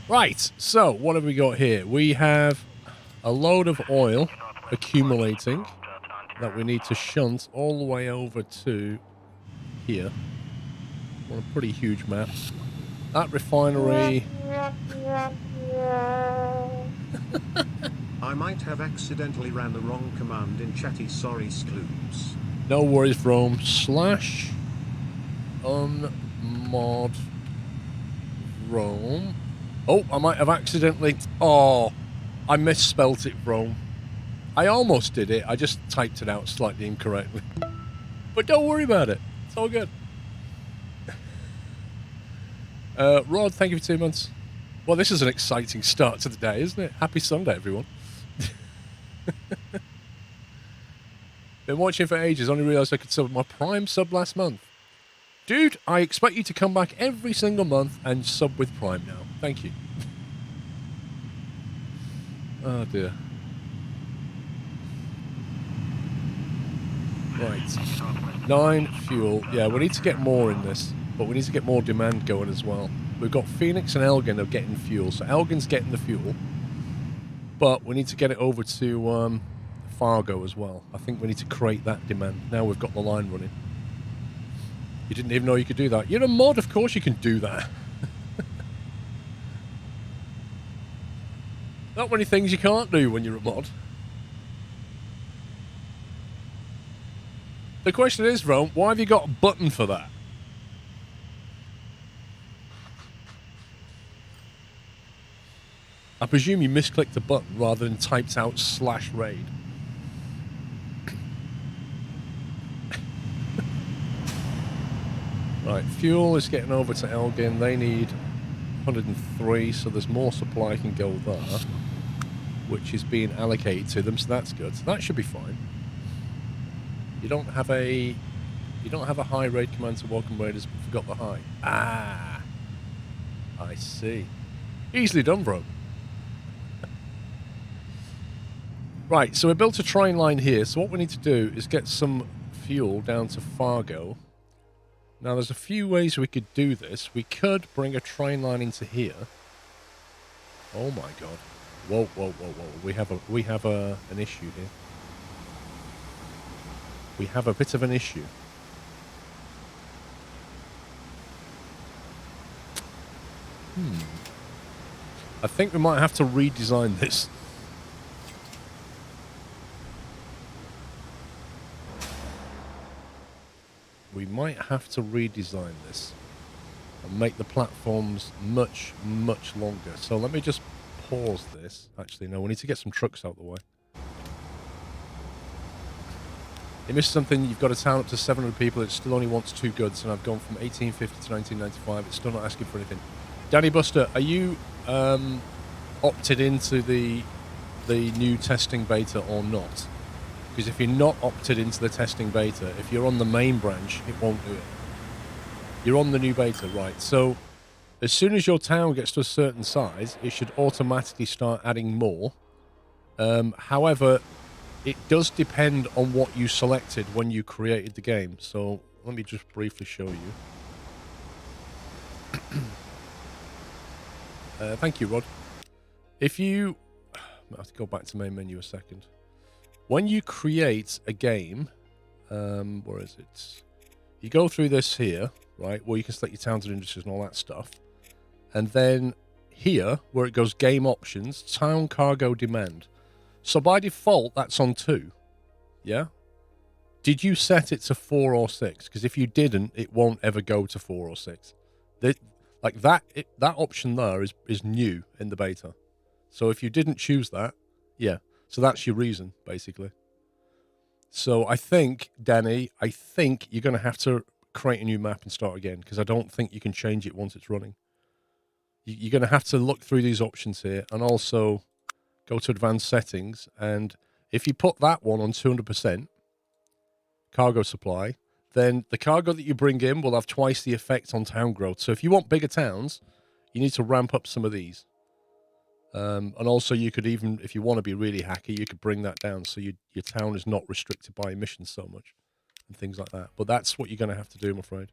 Right, so what have we got here? We have a load of oil accumulating that we need to shunt all the way over to here on a pretty huge map. That refinery... I might have accidentally ran the wrong command in chatty, sorry Scloops. No worries, Rome. Slash unmod Rome. Oh, I might have accidentally... Oh, I misspelt it, Rome. I almost did it. I just typed it out slightly incorrectly. But don't worry about it. It's all good. Rod, thank you for 2 months. Well, this is an exciting start to the day, isn't it? Happy Sunday, everyone. Been watching for ages. Only realised I could sub my Prime sub last month. Dude, I expect you to come back every single month and sub with Prime now. Thank you. Oh, dear. Right. 9 fuel. Yeah, we need to get more in this, but we need to get more demand going as well. We've got Phoenix and Elgin are getting fuel, so Elgin's getting the fuel, but we need to get it over to Fargo as well. I think we need to create that demand. Now we've got the line running. You didn't even know you could do that. You're a mod, of course you can do that. Not many things you can't do when you're a mod. The question is, Rome, why have you got a button for that? I presume you misclicked the button rather than typed out /raid. Right, fuel is getting over to Elgin. They need 103, so there's more supply can go there, which is being allocated to them, so that's good. So that should be fine. You don't have a high raid command to welcome raiders, but forgot the high. Ah, I see. Easily done, bro. Right, so we built a train line here. So what we need to do is get some fuel down to Fargo. Now, there's a few ways we could do this. We could bring a train line into here. Oh my god! Whoa, whoa, whoa, whoa! We have an issue here. We have a bit of an issue. I think we might have to redesign this. We might have to redesign this and make the platforms much, much longer. So let me just pause this. Actually, no, we need to get some trucks out the way. You missed something. You've got a town up to 700 people. It still only wants 2 goods, and I've gone from 1850 to 1995. It's still not asking for anything. Danny Buster, are you opted into the new testing beta or not? Because if you're not opted into the testing beta, if you're on the main branch, it won't do it. You're on the new beta, right? So as soon as your town gets to a certain size, it should automatically start adding more. However, it does depend on what you selected when you created the game. So let me just briefly show you. Thank you, Rod. If you... I have to go back to main menu a second. When you create a game, where is it? You go through this here, right, where you can select your towns and industries and all that stuff. And then here, where it goes game options, town cargo demand. So by default, that's on 2. Yeah? Did you set it to 4 or 6? Because if you didn't, it won't ever go to 4 or 6. That option there is new in the beta. So if you didn't choose that, yeah. So that's your reason, basically. So I think, Danny, you're going to have to create a new map and start again, because I don't think you can change it once it's running. You're going to have to look through these options here and also go to advanced settings. And if you put that one on 200% cargo supply, then the cargo that you bring in will have twice the effect on town growth. So if you want bigger towns, you need to ramp up some of these. And also you could even, if you want to be really hacky, you could bring that down so your town is not restricted by emissions so much and things like that. But that's what you're going to have to do, I'm afraid.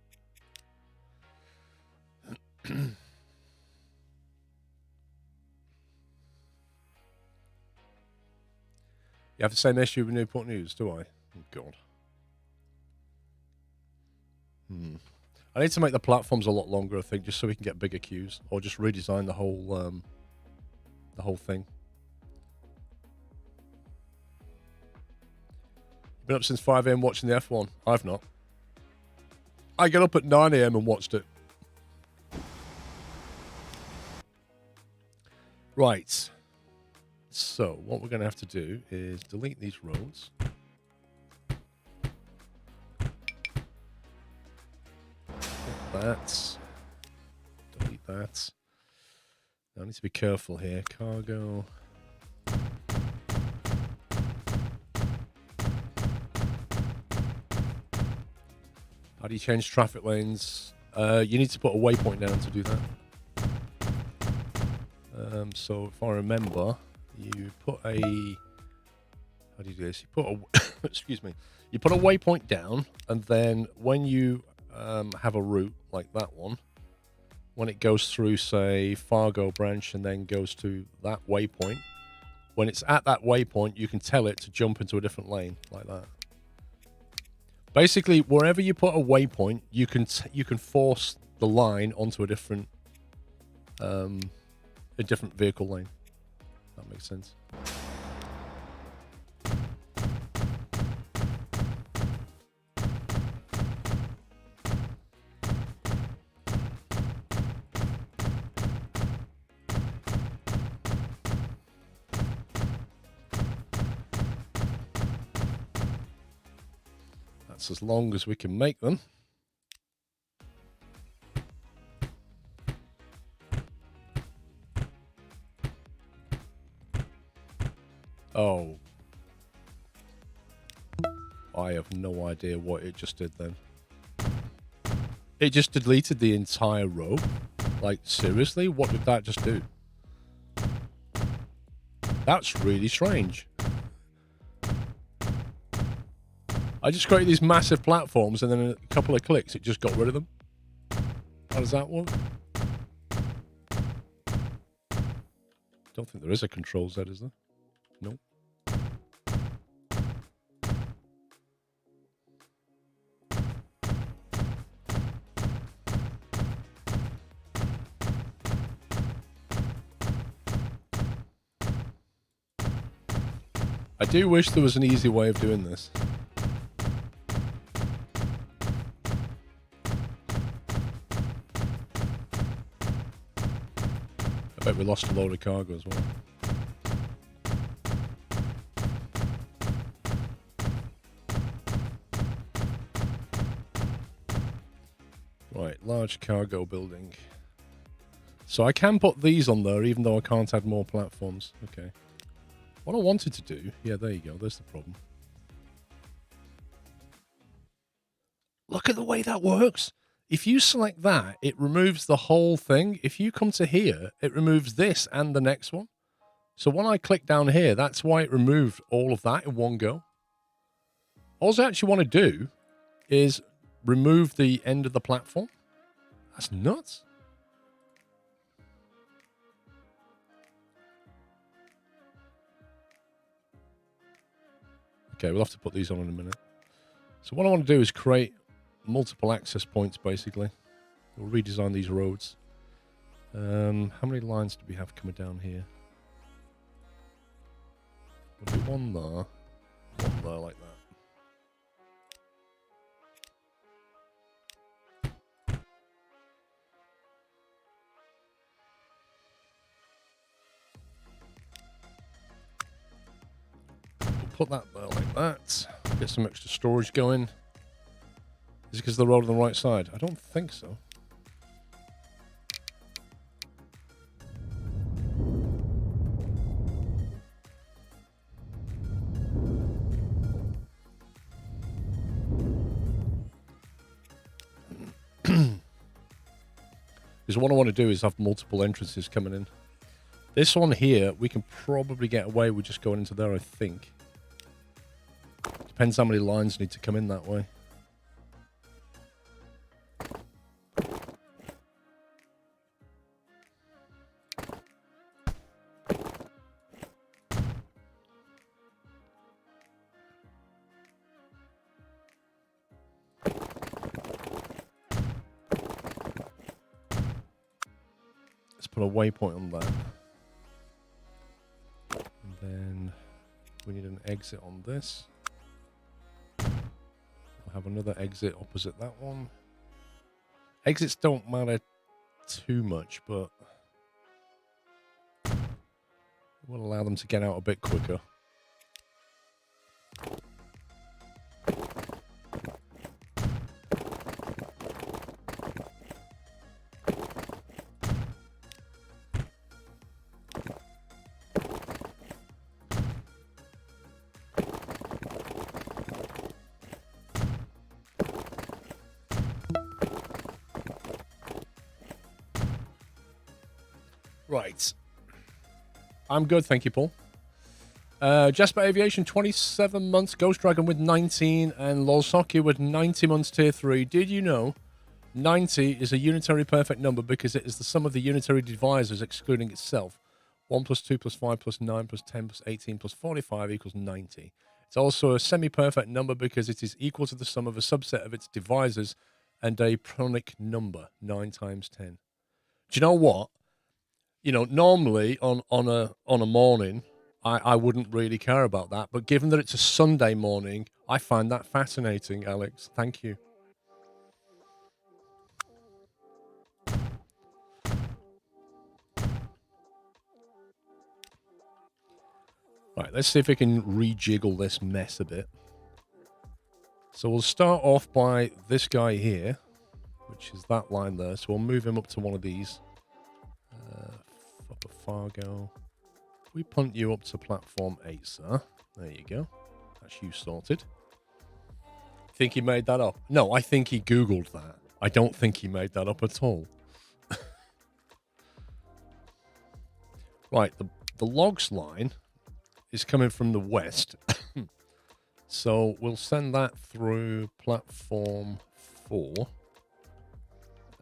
You have the same issue with Newport News, do I? Oh, God. I need to make the platforms a lot longer, I think, just so we can get bigger queues, or just redesign the whole thing. You've been up since 5 a.m. watching the F1. I've not. I got up at 9 a.m. and watched it. Right. So what we're going to have to do is delete these roads. That. Delete that. Now I need to be careful here. Cargo. How do you change traffic lanes? You need to put a waypoint down to do that. So if I remember, you put a... How do you do this? You put a... excuse me. You put a waypoint down, and then when you have a route like that one, when it goes through, say, Fargo branch and then goes to that waypoint, when it's at that waypoint, you can tell it to jump into a different lane, like that. Basically, wherever you put a waypoint, you can force the line onto a different vehicle lane. That makes sense. That's as long as we can make them. Oh. I have no idea what it just did then. It just deleted the entire row. Like, seriously? What did that just do? That's really strange. I just created these massive platforms and then in a couple of clicks, it just got rid of them. How does that work? Don't think there is a Control Z, is there? Nope. I do wish there was an easy way of doing this. I bet we lost a load of cargo as well. Right, large cargo building. So I can put these on there even though I can't add more platforms. Okay. What I wanted to do... Yeah, there you go. There's the problem. Look at the way that works. If you select that, it removes the whole thing. If you come to here, it removes this and the next one. So when I click down here, that's why it removed all of that in one go. All I actually want to do is remove the end of the platform. That's nuts. Okay, we'll have to put these on in a minute. So what I want to do is create multiple access points, basically. We'll redesign these roads. How many lines do we have coming down here? We'll do one there like that. Put that there like that. Get some extra storage going. Is it because the road on the right side? I don't think so. Because what I want to do is have multiple entrances coming in. This one here, we can probably get away with just going into there, I think. Depends how many lines need to come in that way. put a waypoint on that. And then we need an exit on this. We'll have another exit opposite that one. Exits don't matter too much, but we'll allow them to get out a bit quicker. Right. I'm good, thank you, Paul. Jasper Aviation, 27 months. Ghost Dragon with 19. And Lolsocky with 90 months, tier 3. Did you know 90 is a unitary perfect number because it is the sum of the unitary divisors excluding itself? 1 plus 2 plus 5 plus 9 plus 10 plus 18 plus 45 equals 90. It's also a semi-perfect number because it is equal to the sum of a subset of its divisors and a pronic number, 9 times 10. Do you know what? You know, normally on a morning, I wouldn't really care about that. But given that it's a Sunday morning, I find that fascinating, Alex. Thank you. Right, let's see if we can rejiggle this mess a bit. So we'll start off by this guy here, which is that line there. So we'll move him up to one of these. Up a Fargo. We punt you up to platform 8, sir. There you go. That's you sorted. Think he made that up? No, I think he Googled that. I don't think he made that up at all. Right, the logs line is coming from the west. So we'll send that through platform 4.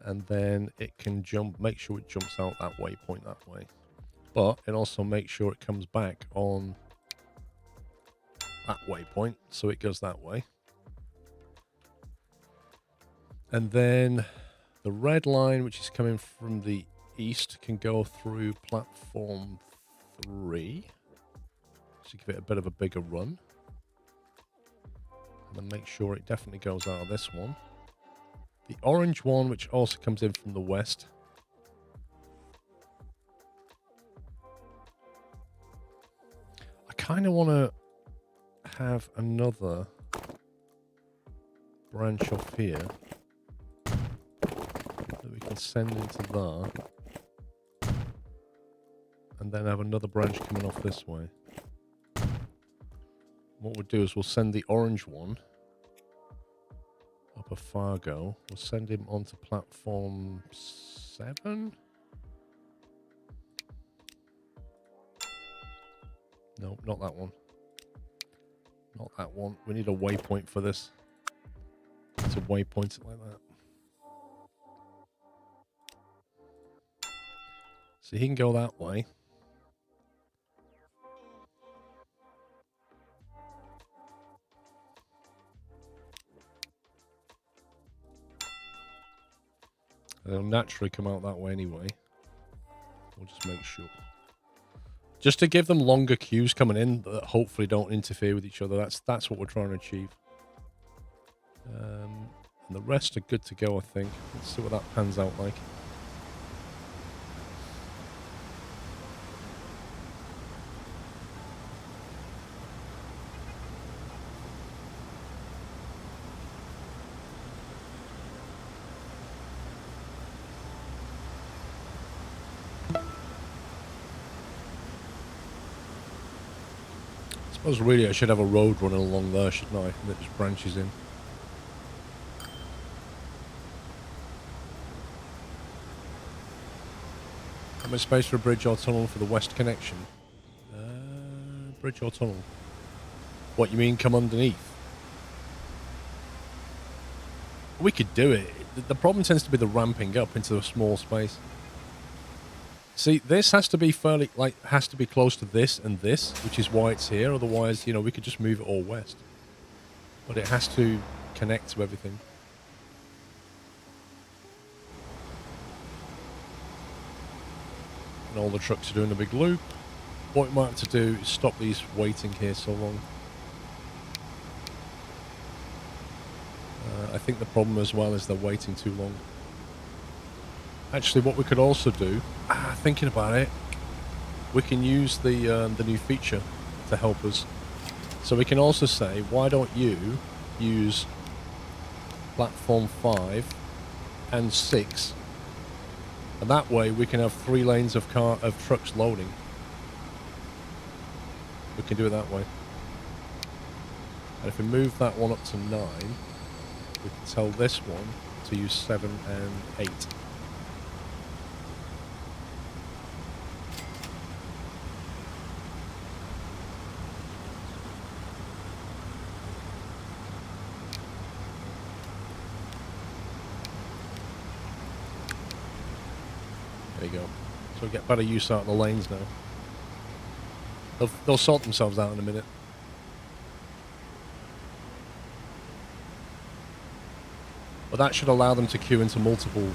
And then it can jump, make sure it jumps out that waypoint that way. But it also makes sure it comes back on that waypoint, so it goes that way. And then the red line, which is coming from the east, can go through platform 3. So give it a bit of a bigger run. And then make sure it definitely goes out of this one. The orange one, which also comes in from the west. I kind of want to have another branch off here that we can send into there. And then have another branch coming off this way. What we'll do is we'll send the orange one up a Fargo. We'll send him onto platform 7. No, not that one. Not that one. We need a waypoint for this. It's a waypoint like that. So he can go that way. They'll naturally come out that way anyway. We'll just make sure. Just to give them longer queues coming in that hopefully don't interfere with each other. That's what we're trying to achieve. And the rest are good to go, I think. Let's see what that pans out like. I suppose really I should have a road running along there, shouldn't I? That just branches in. How much space for a bridge or tunnel for the west connection? Bridge or tunnel? What, you mean come underneath? We could do it. The problem tends to be the ramping up into a small space. See, this has to be fairly, has to be close to this and this, which is why it's here. Otherwise, you know, we could just move it all west. But it has to connect to everything. And all the trucks are doing a big loop. What we might have to do is stop these waiting here so long. I think the problem as well is they're waiting too long. Actually, what we could also do, thinking about it, we can use the new feature to help us. So we can also say, why don't you use platform 5 and 6, and that way we can have 3 lanes of trucks loading. We can do it that way. And if we move that one up to 9, we can tell this one to use 7 and 8. There you go. So we get better use out of the lanes now. They'll sort themselves out in a minute. But that should allow them to queue into multiple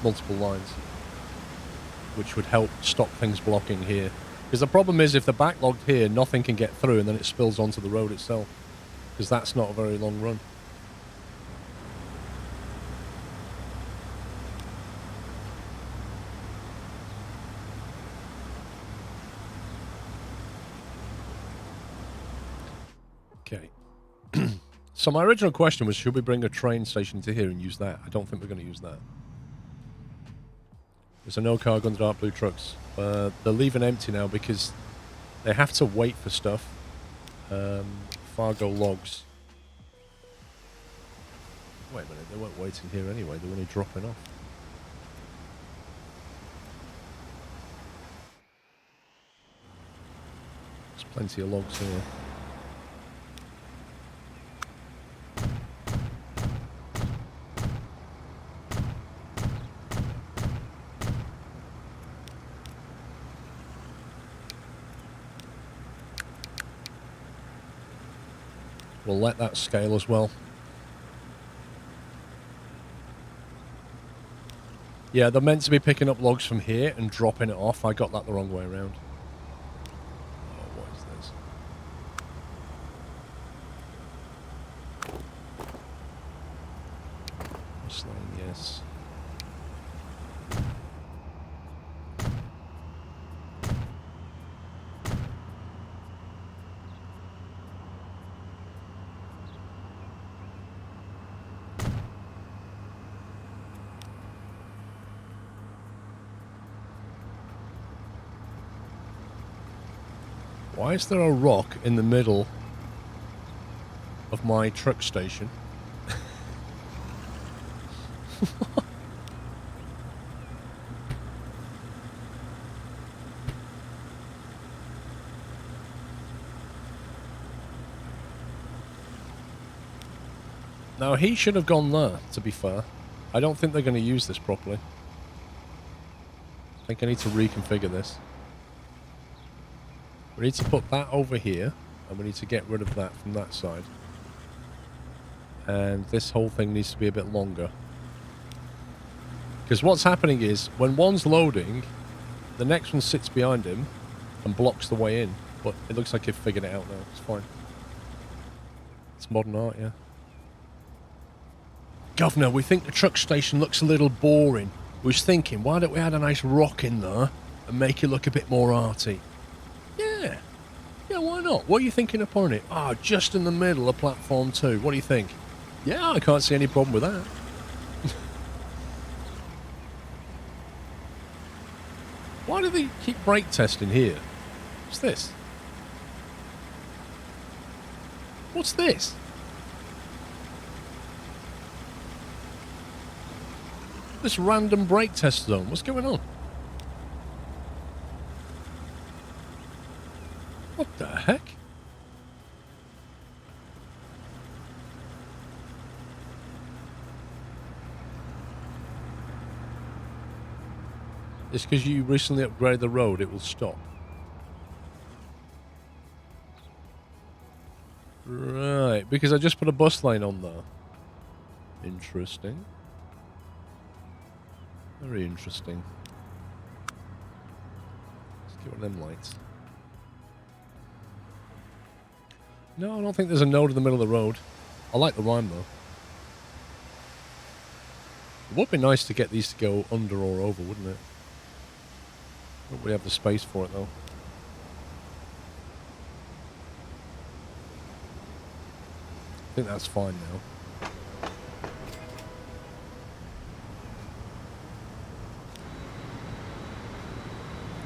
lines, which would help stop things blocking here. Because the problem is, if they're backlogged here, nothing can get through, and then it spills onto the road itself. Because that's not a very long run. Okay. So my original question was, should we bring a train station to here and use that? I don't think we're going to use that. There's a no cargo on the dark blue trucks. They're leaving empty now because they have to wait for stuff. Fargo logs. Wait a minute, they weren't waiting here anyway. They were only dropping off. There's plenty of logs here. We'll let that scale as well. Yeah, they're meant to be picking up logs from here and dropping it off. I got that the wrong way around. Oh, what is this? Whistling, yes. Why is there a rock in the middle of my truck station? Now, he should have gone there, to be fair. I don't think they're going to use this properly. I think I need to reconfigure this. We need to put that over here, and we need to get rid of that from that side. And this whole thing needs to be a bit longer. Because what's happening is, when one's loading, the next one sits behind him and blocks the way in. But it looks like they've figured it out now. It's fine. It's modern art, yeah. Governor, we think the truck station looks a little boring. We was thinking, why don't we add a nice rock in there and make it look a bit more arty? Yeah. Yeah, why not? What are you thinking of putting it? Ah, just in the middle of platform 2. What do you think? Yeah, I can't see any problem with that. Why do they keep brake testing here? What's this? What's this? This random brake test zone. What's going on? What the heck? It's because you recently upgraded the road, it will stop. Right, because I just put a bus lane on there. Interesting. Very interesting. Get one of them lights. No, I don't think there's a node in the middle of the road. I like the rhyme, though. It would be nice to get these to go under or over, wouldn't it? Don't really have the space for it, though. I think that's fine now.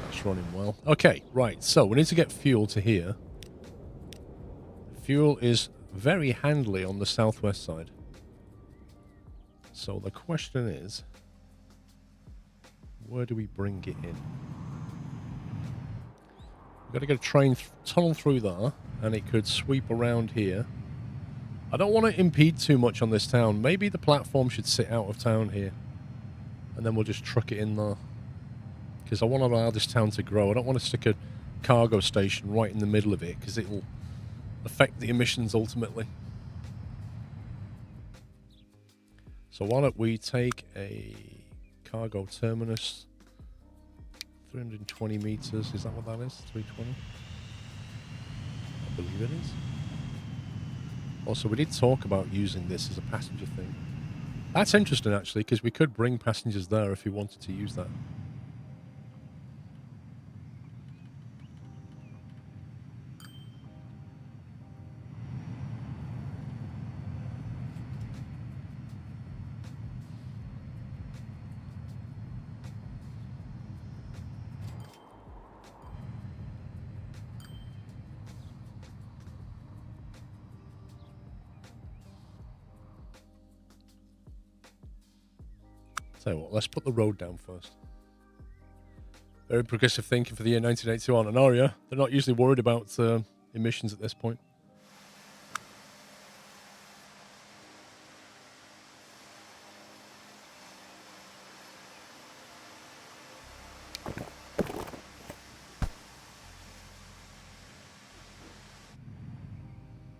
That's running well. Okay, right. So we need to get fuel to here. Fuel is very handily on the southwest side. So the question is, where do we bring it in? We've got to get a train tunnel through there, and it could sweep around here. I don't want to impede too much on this town. Maybe the platform should sit out of town here, and then we'll just truck it in there. Because I want to allow this town to grow. I don't want to stick a cargo station right in the middle of it, because it'll affect the emissions ultimately. So why don't we take a cargo terminus, 320 meters, is that what that is? 320? I believe it is. Also, we did talk about using this as a passenger thing. That's interesting, actually, because we could bring passengers there if we wanted to use that. Tell you what, let's put the road down first. Very progressive thinking for the year 1982 on Anaria. They're not usually worried about emissions at this point.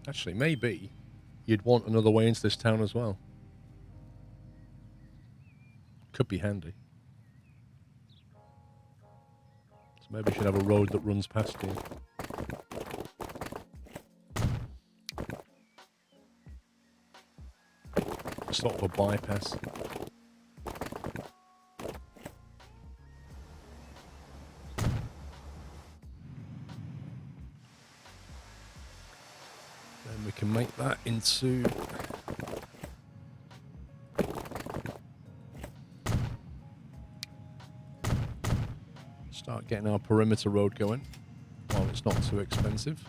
Actually, maybe you'd want another way into this town as well. Could be handy. So maybe we should have a road that runs past here. Sort of a bypass. Then we can make that into... Start getting our perimeter road going while it's not too expensive.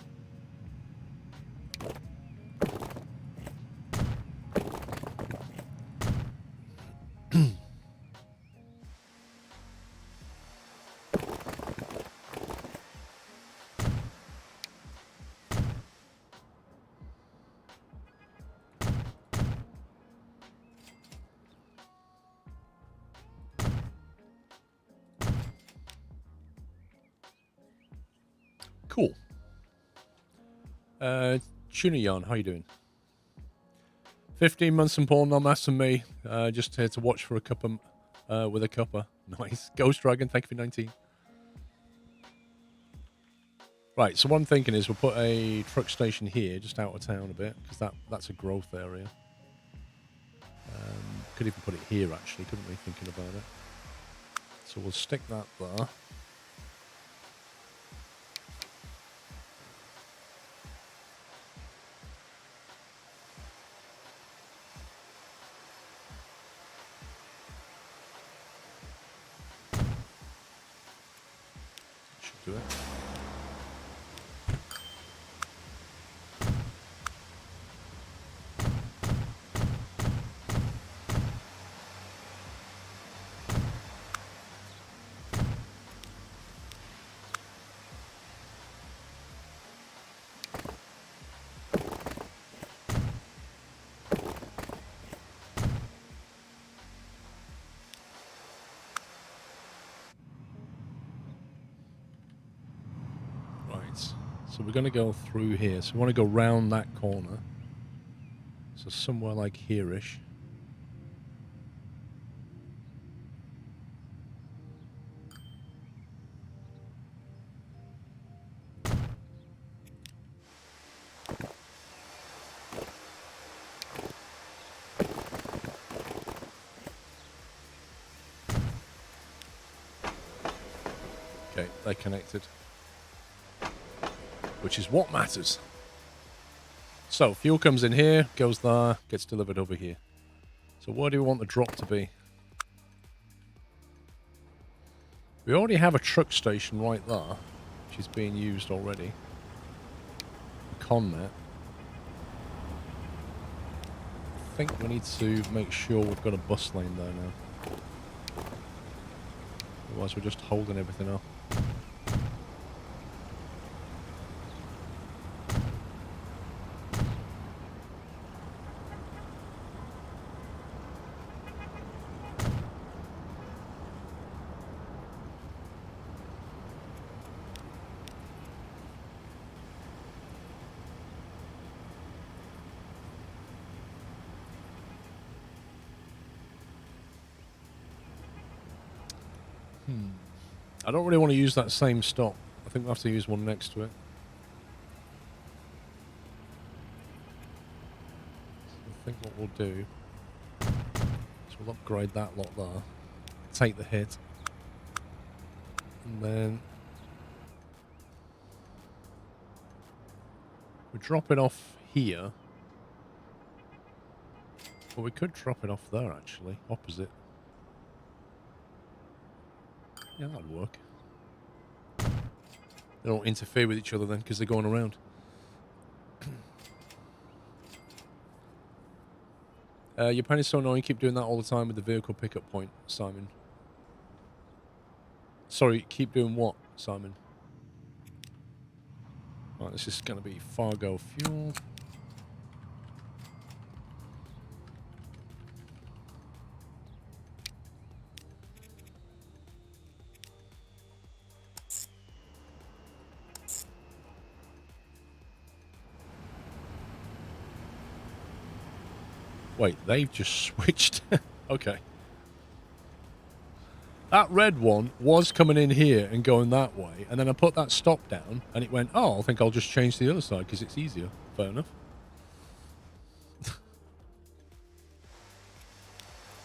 Cool. Tuna Yarn, how you doing? 15 months in Paul, no mass and me. Just here to watch for a cuppa with a cuppa. Nice. Ghost Dragon, thank you for 19. Right, so what I'm thinking is we'll put a truck station here, just out of town a bit, because that's a growth area. Could even put it here, actually, couldn't we, thinking about it? So we'll stick that there. Should do it. So we're going to go through here. So we want to go round that corner. So somewhere like here-ish. Okay, they're connected. Which is what matters. So, fuel comes in here, goes there, gets delivered over here. So where do we want the drop to be? We already have a truck station right there, which is being used already. Connet. I think we need to make sure we've got a bus lane there now. Otherwise we're just holding everything up. I don't really want to use that same stop. I think we'll have to use one next to it. So I think what we'll do is we'll upgrade that lot there. Take the hit. And then we drop it off here. Well, we could drop it off there, actually. Opposite. Yeah, that'd work. They don't interfere with each other then, because they're going around. Your pen is so annoying. You keep doing that all the time with the vehicle pickup point, Simon. Sorry, keep doing what, Simon? Right, this is going to be Fargo fuel. Wait, they've just switched. Okay. That red one was coming in here and going that way, and then I put that stop down, and it went, oh, I think I'll just change to the other side because it's easier. Fair enough.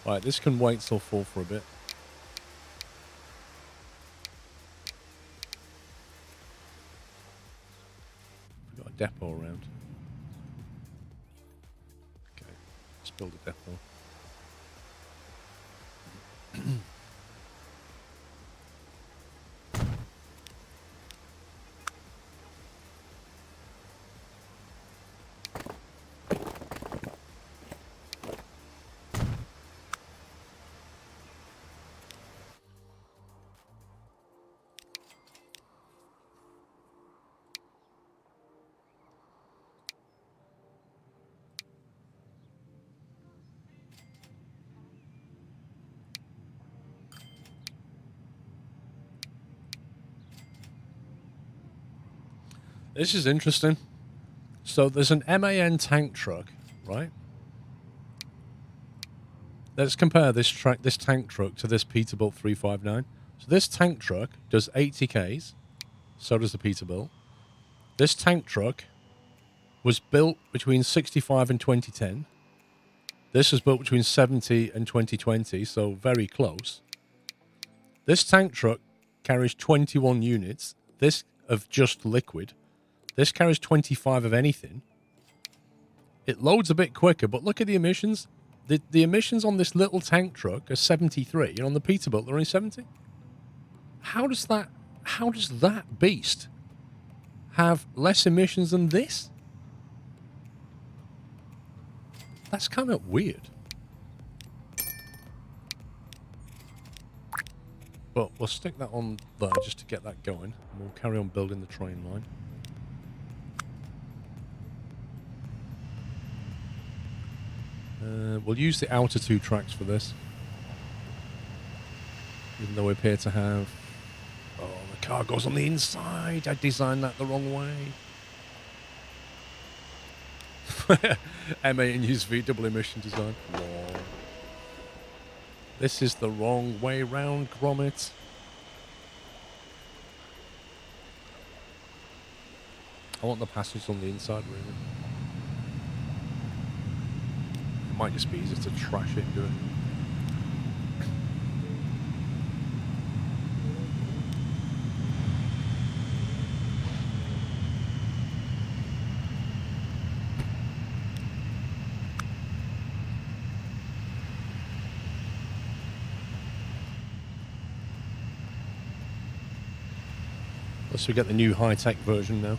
Right, this can wait till full for a bit. We've got a depot around. Okay, let's build a depot. This is interesting. So there's an MAN tank truck, right? Let's compare this tank truck to this Peterbilt 359. So this tank truck does 80 Ks. So does the Peterbilt. This tank truck was built between 65 and 2010. This was built between 70 and 2020, so very close. This tank truck carries 21 units. This of just liquid. This carries 25 of anything. It loads a bit quicker, but look at the emissions. The emissions on this little tank truck are 73, and on the Peterbilt they're only 70. How does that beast have less emissions than this? That's kind of weird. But we'll stick that on there just to get that going, and we'll carry on building the train line. We'll use the outer two tracks for this. Even though we appear to have... Oh, the car goes on the inside. I designed that the wrong way. M8 and use V double emission design. Whoa. This is the wrong way round, Gromit. I want the passage on the inside, really. Might just be easier to trash it and do it. Plus we get the new high-tech version now.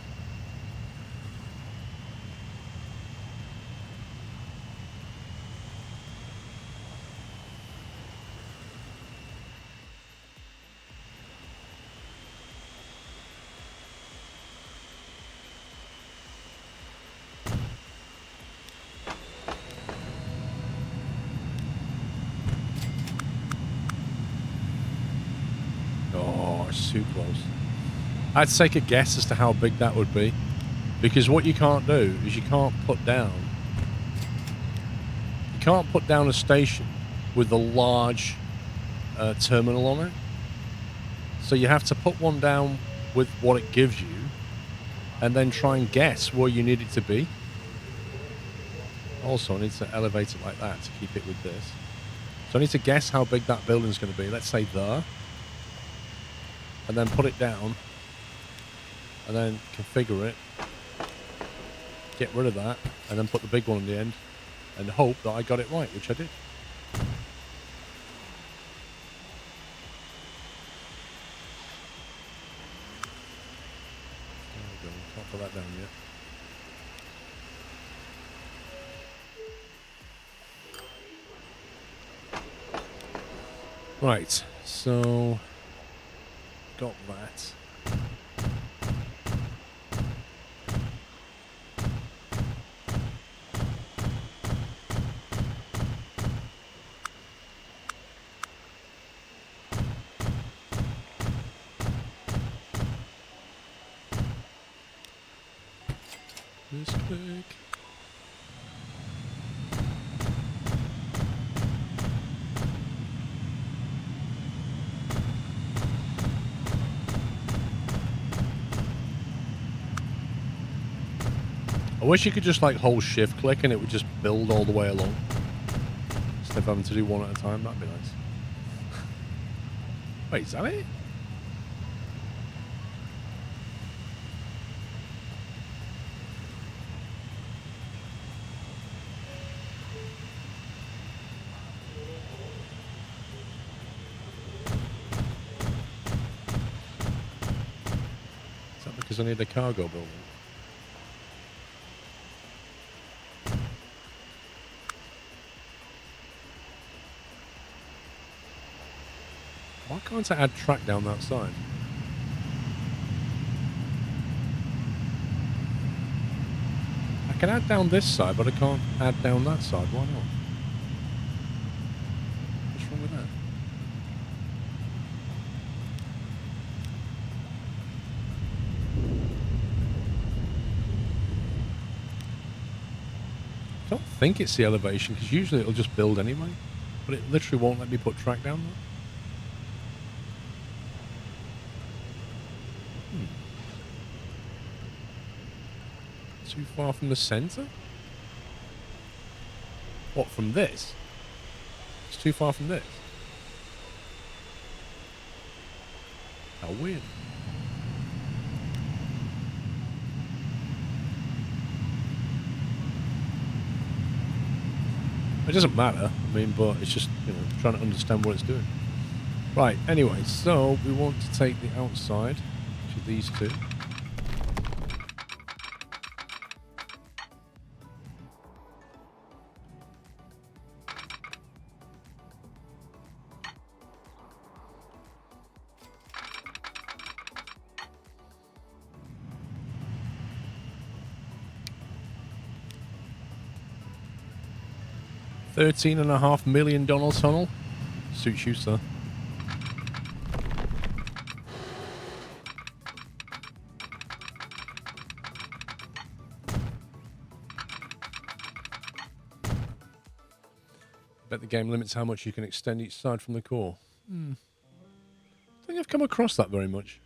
Oh, it's too close. I'd take a guess as to how big that would be. Because what you can't do is you can't put down a station with a large terminal on it. So you have to put one down with what it gives you and then try and guess where you need it to be. Also, I need to elevate it like that to keep it with this. So I need to guess how big that building's going to be. Let's say there. And then put it down. And then configure it. Get rid of that. And then put the big one on the end. And hope that I got it right, which I did. There we go. Can't put that down yet. Right, so got that. Misclick. I wish you could just like hold shift click and it would just build all the way along. Instead of having to do one at a time, that'd be nice. Wait, is that it? Is that because I need a cargo building? Why can't I add track down that side? I can add down this side, but I can't add down that side. Why not? What's wrong with that? I don't think it's the elevation, because usually it'll just build anyway. But it literally won't let me put track down there. Too far from the center? What, from this? It's too far from this. How weird. It doesn't matter, I mean, but it's just, you know, trying to understand what it's doing. Right, anyway, so we want to take the outside, which are these two. $13.5 million tunnel. Suits you, sir. Bet the game limits how much you can extend each side from the core. I don't think I've come across that very much.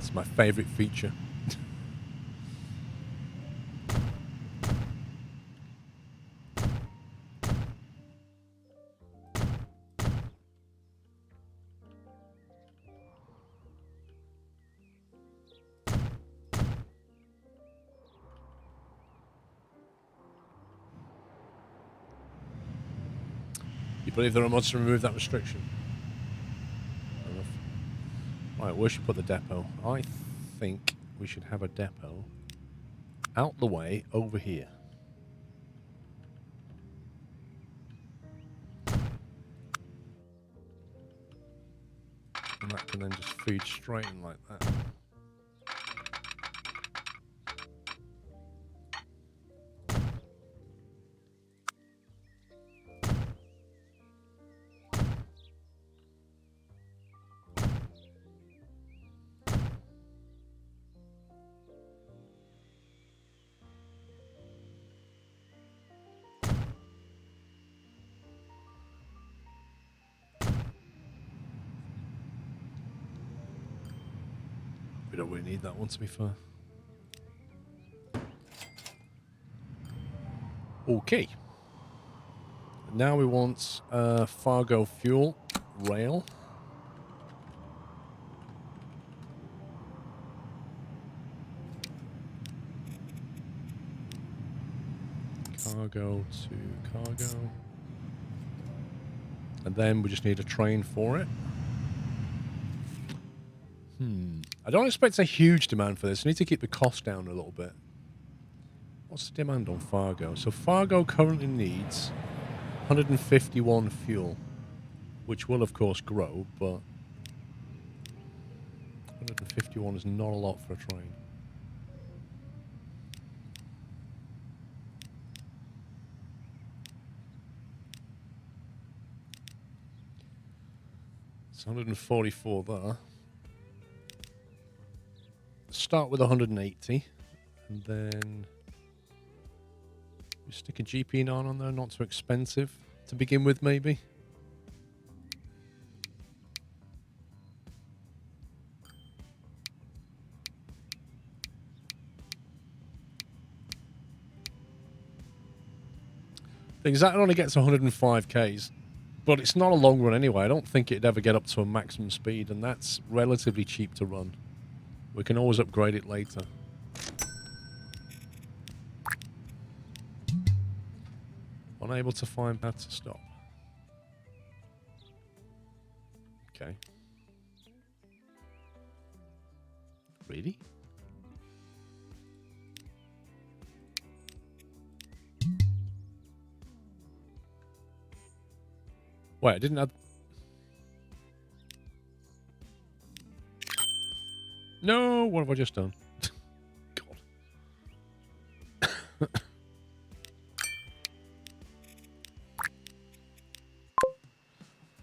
It's my favorite feature. You believe there are mods to remove that restriction? Fair enough. Right, where should we put the depot? I think we should have a depot out the way over here. And that can then just feed straight in like that. We don't really need that one, to be fair. Okay. Now we want Fargo fuel rail. Cargo to cargo. And then we just need a train for it. I don't expect a huge demand for this. I need to keep the cost down a little bit. What's the demand on Fargo? So Fargo currently needs 151 fuel, which will of course grow, but 151 is not a lot for a train. It's 144 there. Start with 180, and then we stick a GP9 on there, not too expensive to begin with, maybe. Thing is, that only gets 105 Ks, but it's not a long run anyway. I don't think it'd ever get up to a maximum speed, and that's relatively cheap to run. We can always upgrade it later. Unable to find path to stop. Okay. Really? Wait, I didn't add... No, what have I just done? God.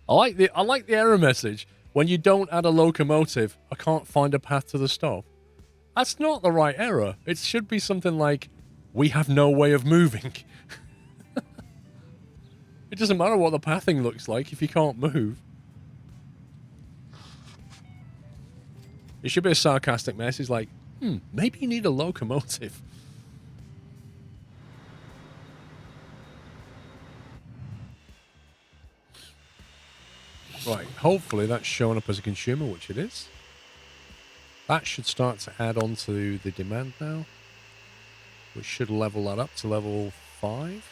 I like the error message. When you don't add a locomotive, I can't find a path to the stop. That's not the right error. It should be something like, we have no way of moving. It doesn't matter what the pathing looks like if you can't move. It should be a sarcastic message like, maybe you need a locomotive. Right, hopefully that's showing up as a consumer, which it is. That should start to add on to the demand now, which should level that up to level 5.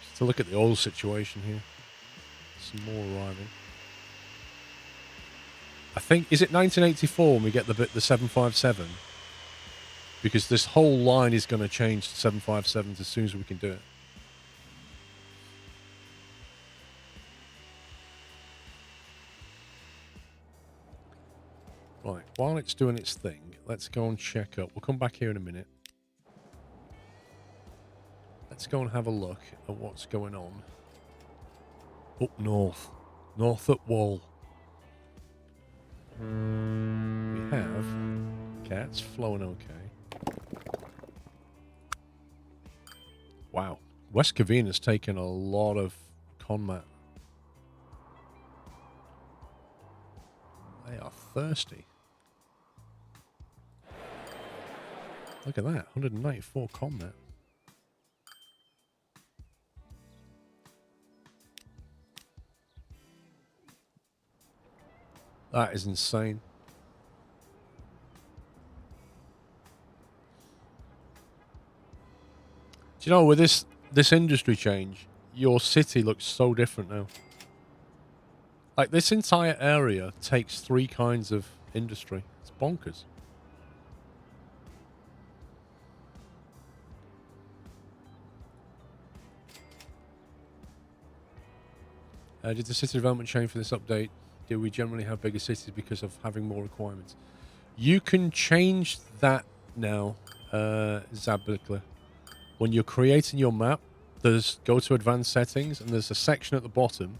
Just to look at the oil situation here. Some more arriving. I think, is it 1984 when we get the 757? Because this whole line is going to change to 757s as soon as we can do it. Right, while it's doing its thing, let's go and check up. We'll come back here in a minute. Let's go and have a look at what's going on up north. North at Wall. We have cats flowing okay. Wow. West Covina's taken a lot of combat. They are thirsty. Look at that. 194 combat. That is insane. Do you know, with this industry change, your city looks so different now. Like, this entire area takes 3 kinds of industry. It's bonkers. Did the city development change for this update? Do we generally have bigger cities because of having more requirements? You can change that now, Zabikla. When you're creating your map, go to advanced settings, and there's a section at the bottom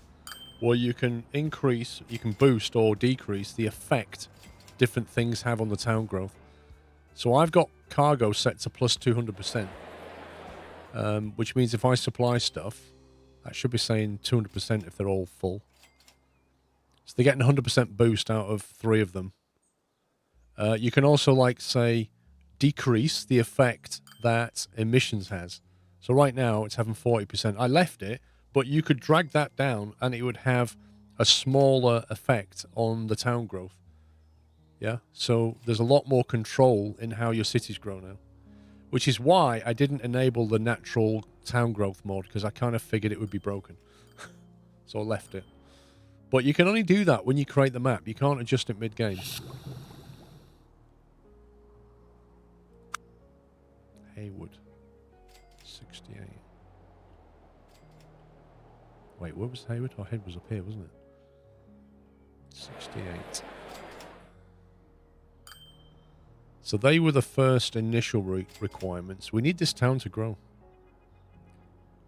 where you can increase, you can boost or decrease the effect different things have on the town growth. So I've got cargo set to plus 200%, which means if I supply stuff, that should be saying 200% if they're all full. So they're getting 100% boost out of 3 of them. You can also, like, say, decrease the effect that emissions has. So right now it's having 40%. I left it, but you could drag that down and it would have a smaller effect on the town growth. Yeah, so there's a lot more control in how your cities grow now, which is why I didn't enable the natural town growth mod, because I kind of figured it would be broken. So I left it. But you can only do that when you create the map. You can't adjust it mid-game. Haywood. 68. Wait, where was Haywood? Our head was up here, wasn't it? 68. So they were the first initial requirements. We need this town to grow.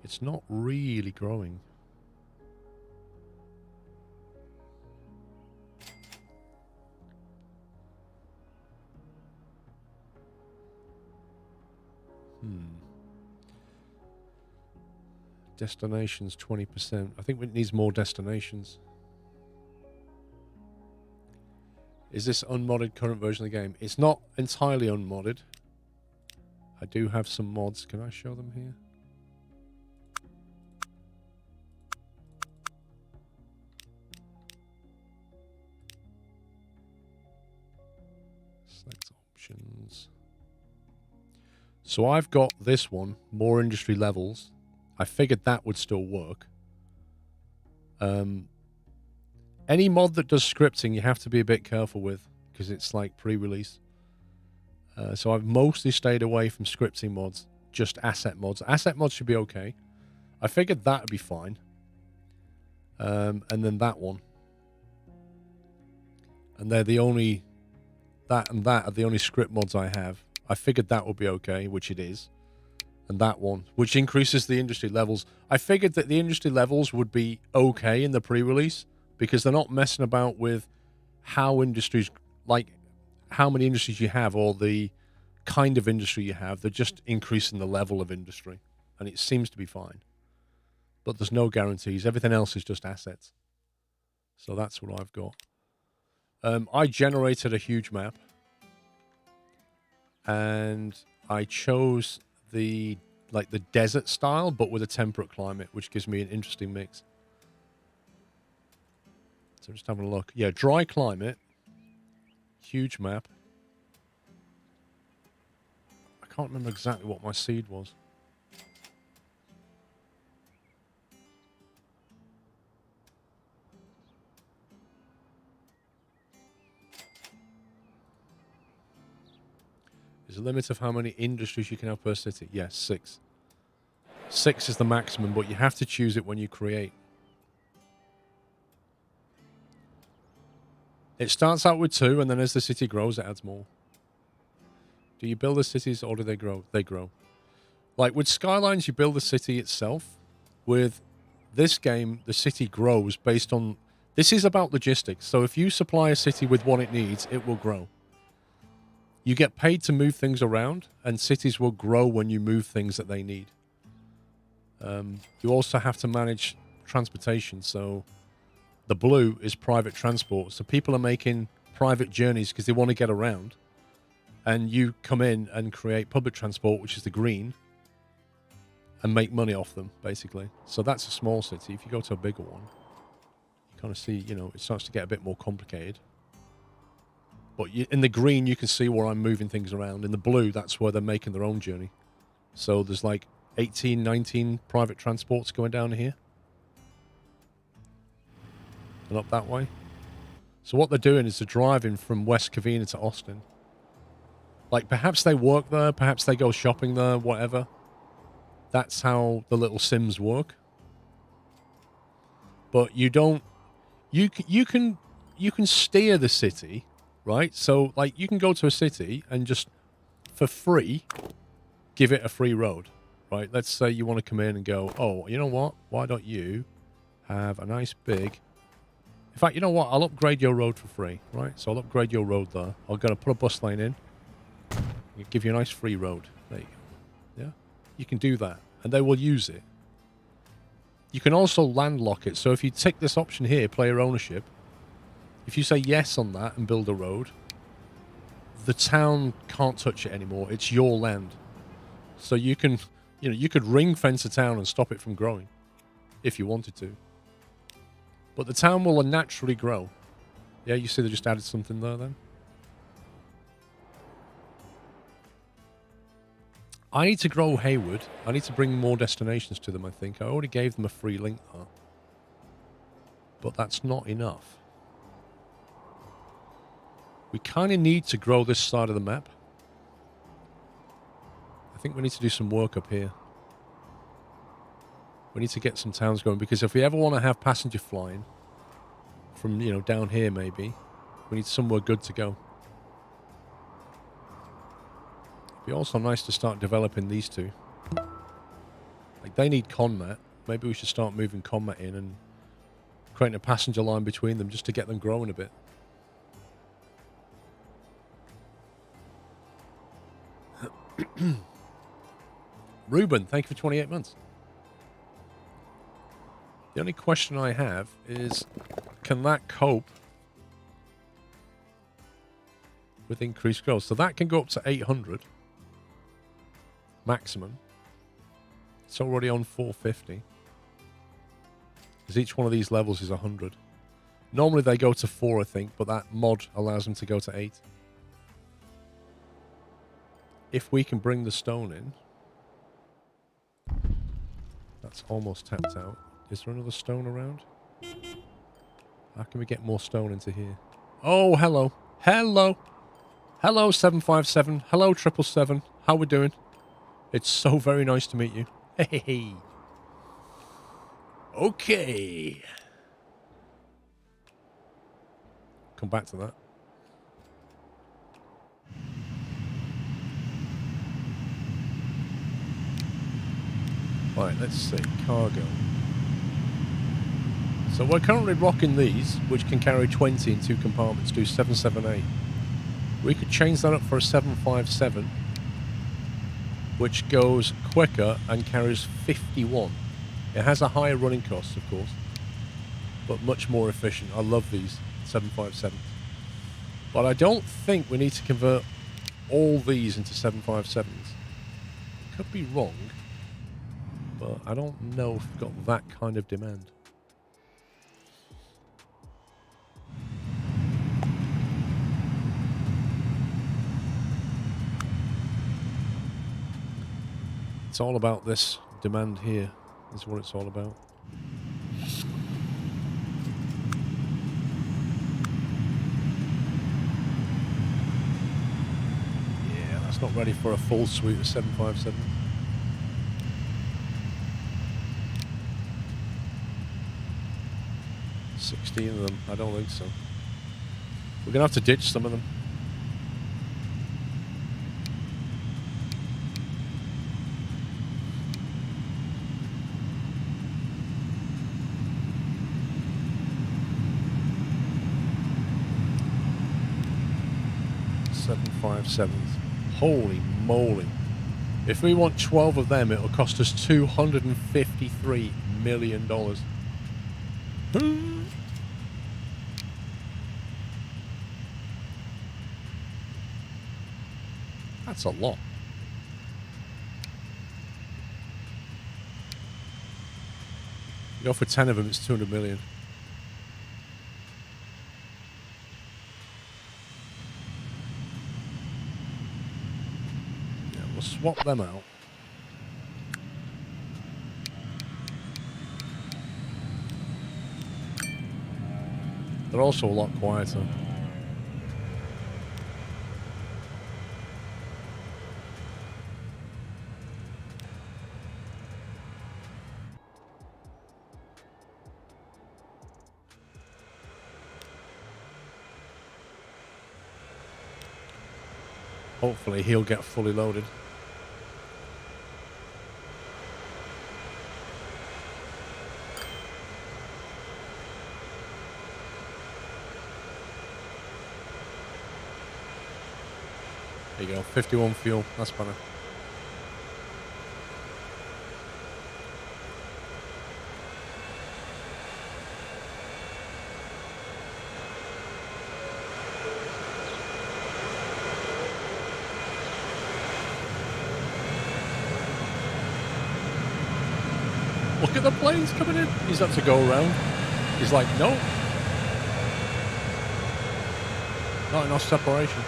It's not really growing. Destinations 20%. I think it needs more destinations. Is this unmodded current version of the game? It's not entirely unmodded. I do have some mods. Can I show them here? Select options. So I've got this one, more industry levels. I figured that would still work. Any mod that does scripting, you have to be a bit careful with, because it's like pre-release. So I've mostly stayed away from scripting mods, just asset mods. Asset mods should be okay. I figured that would be fine. And then that one. And they're the only... That and that are the only script mods I have. I figured that would be okay, which it is. And that one, which increases the industry levels. I figured that the industry levels would be okay in the pre-release, because they're not messing about with how industries, like how many industries you have or the kind of industry you have. They're just increasing the level of industry, and it seems to be fine. But there's no guarantees. Everything else is just assets. So that's what I've got. I generated a huge map, and I chose the desert style, but with a temperate climate, which gives me an interesting mix. So just having a look. Yeah, dry climate. Huge map. I can't remember exactly what my seed was. There's a limit of how many industries you can have per city. Yes, 6. 6 is the maximum, but you have to choose it when you create. It starts out with 2, and then as the city grows, it adds more. Do you build the cities, or do they grow? They grow. Like with Skylines, you build the city itself. With this game, the city grows based on... This is about logistics. So if you supply a city with what it needs, it will grow. You get paid to move things around, and cities will grow when you move things that they need. You also have to manage transportation. So the blue is private transport. So people are making private journeys because they want to get around. And you come in and create public transport, which is the green, and make money off them, basically. So that's a small city. If you go to a bigger one, you kind of see, you know, it starts to get a bit more complicated. But in the green, you can see where I'm moving things around. In the blue, that's where they're making their own journey. So there's like 18, 19 private transports going down here. And up that way. So what they're doing is they're driving from West Covina to Austin. Like, perhaps they work there, perhaps they go shopping there, whatever. That's how the little Sims work. But you don't... You can steer the city, right? So, like, you can go to a city and just, for free, give it a free road, right? Let's say you want to come in and go, oh, you know what? Why don't you have a nice big... In fact, you know what? I'll upgrade your road for free, right? So I'll upgrade your road there. I'm going to put a bus lane in. Give you a nice free road. There you go. Yeah? You can do that. And they will use it. You can also landlock it. So if you tick this option here, player ownership, if you say yes on that and build a road, the town can't touch it anymore. It's your land. So you can, you know, you could ring fence a town and stop it from growing if you wanted to. But the town will naturally grow. Yeah, you see they just added something there then? I need to grow Hayward. I need to bring more destinations to them, I think. I already gave them a free link there. But that's not enough. We kind of need to grow this side of the map. I think we need to do some work up here. We need to get some towns going, because if we ever want to have passenger flying from, you know, down here maybe, we need somewhere good to go. It'd be also nice to start developing these two. Like, they need combat. Maybe we should start moving combat in and creating a passenger line between them just to get them growing a bit. Ruben, thank you for 28 months. The only question I have is, can that cope with increased growth? So that can go up to 800 maximum. It's already on 450. Because each one of these levels is 100. Normally they go to 4, I think, but that mod allows them to go to 8. If we can bring the stone in, that's almost tapped out. Is there another stone around? How can we get more stone into here? Oh, hello. Hello. Hello, 757. Hello, 777. How we doing? It's so very nice to meet you. Hey. Okay. Come back to that. Right, let's see. Cargo. So we're currently rocking these, which can carry 20 in 2 compartments, do 778. We could change that up for a 757, which goes quicker and carries 51. It has a higher running cost, of course, but much more efficient. I love these 757s. But I don't think we need to convert all these into 757s. Could be wrong, but I don't know if we've got that kind of demand. It's all about this demand here, is what it's all about. Yeah, that's not ready for a full suite of 757. $16 of them, I don't think so. We're gonna have to ditch some of them. Holy moly. If we want 12 of them, it'll cost us $253 million. That's a lot. You go for 10 of them, it's 200 million. Yeah, we'll swap them out. They're also a lot quieter. Hopefully he'll get fully loaded. There you go, 51 fuel. That's better. Look at the planes coming in. He's had to go around. He's like, no. Not enough separation.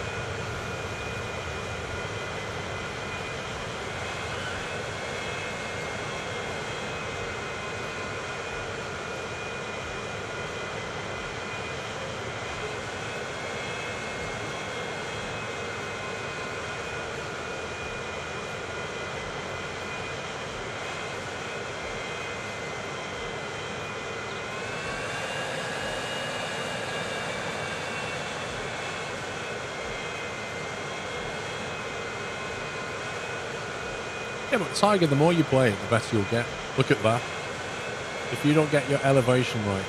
Yeah, but Tiger, the more you play it, the better you'll get. Look at that. If you don't get your elevation right.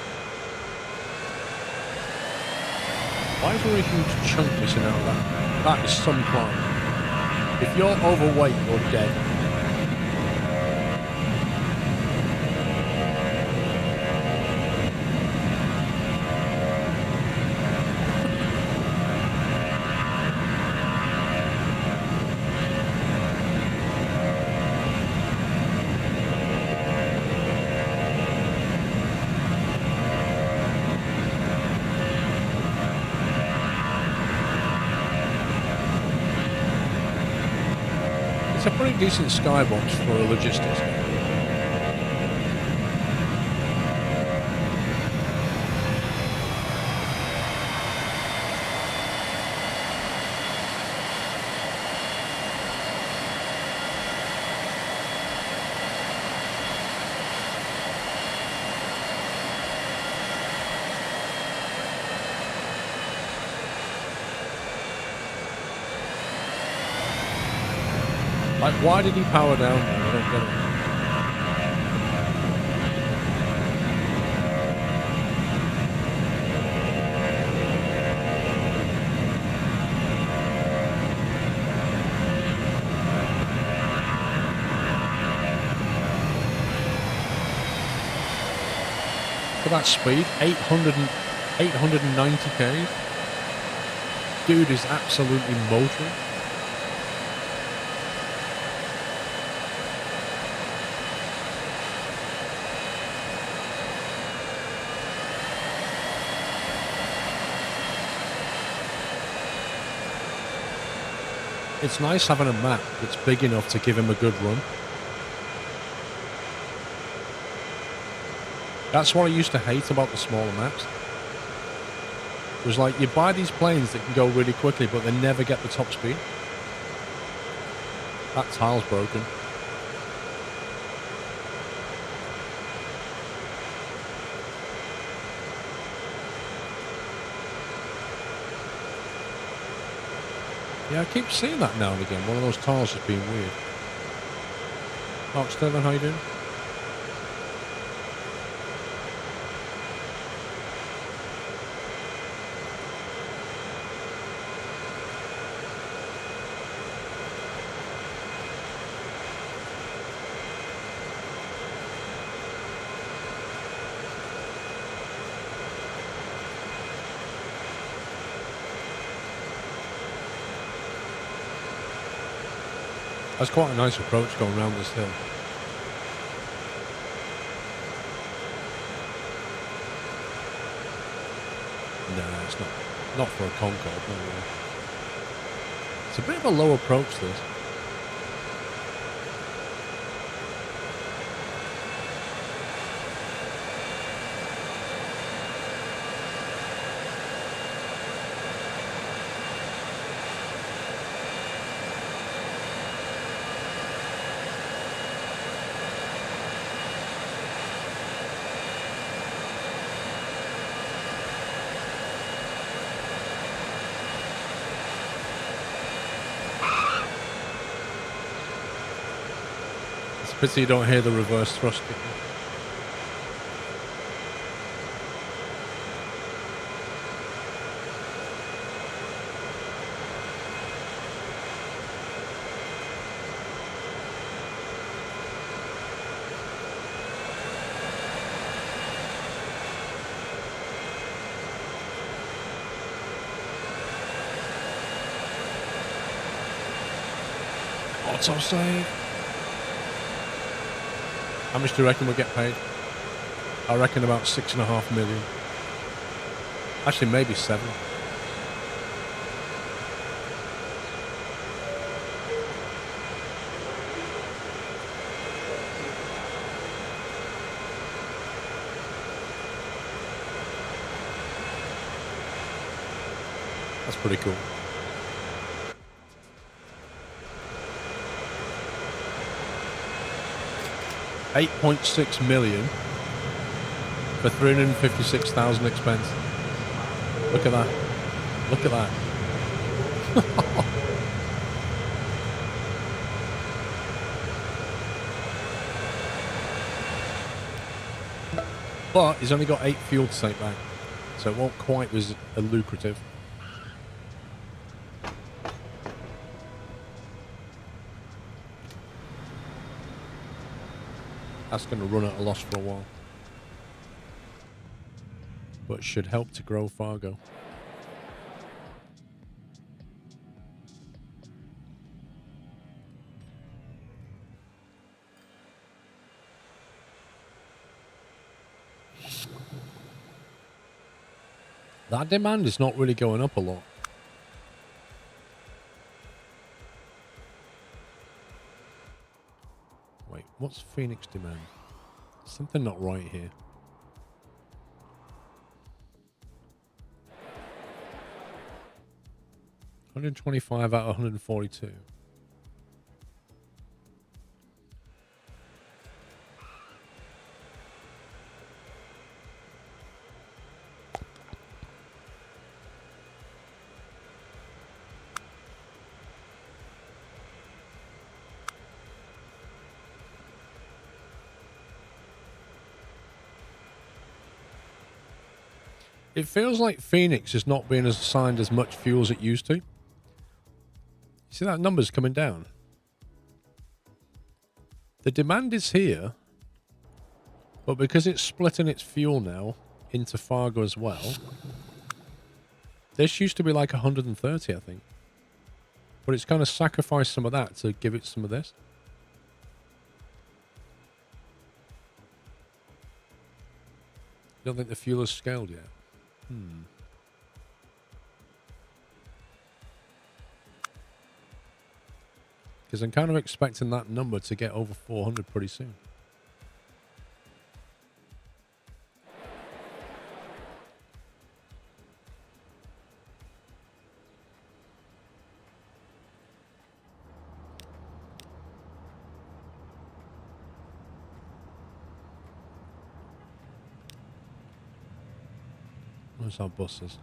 Why is there a huge chunk missing out of that? That is some climb. If you're overweight, you're dead. It's a pretty decent skybox for a logistics game. Like, why did he power down there? I don't get it. For that speed, 890 k's. Dude is absolutely motoring. It's nice having a map that's big enough to give him a good run. That's what I used to hate about the smaller maps. It was like, you buy these planes that can go really quickly, but they never get the top speed. That tile's broken. Yeah, I keep seeing that now and again. One of those tiles has been weird. Mark Sterling, how you doing? That's quite a nice approach going around this hill. No, it's not. Not for a Concorde, no way. It's a bit of a low approach, this. Pity you don't hear the reverse thrust kicking. Autosave. How much do you reckon we'll get paid? I reckon about 6.5 million. Actually, maybe 7. That's pretty cool. $8.6 million for 356,000 expense. Look at that. Look at that. But he's only got 8 fuel to take back, so it won't quite be as lucrative. That's going to run at a loss for a while. But should help to grow Fargo. That demand is not really going up a lot. Wait, what's Phoenix demand? Something not right here. $125 out of 142. It feels like Phoenix is not being assigned as much fuel as it used to. You see that number's coming down? The demand is here, but because it's splitting its fuel now into Fargo as well, this used to be like 130, I think. But it's kind of sacrificed some of that to give it some of this. You don't think the fuel is scaled yet? Because I'm kind of expecting that number to get over 400 pretty soon. Where's our buses?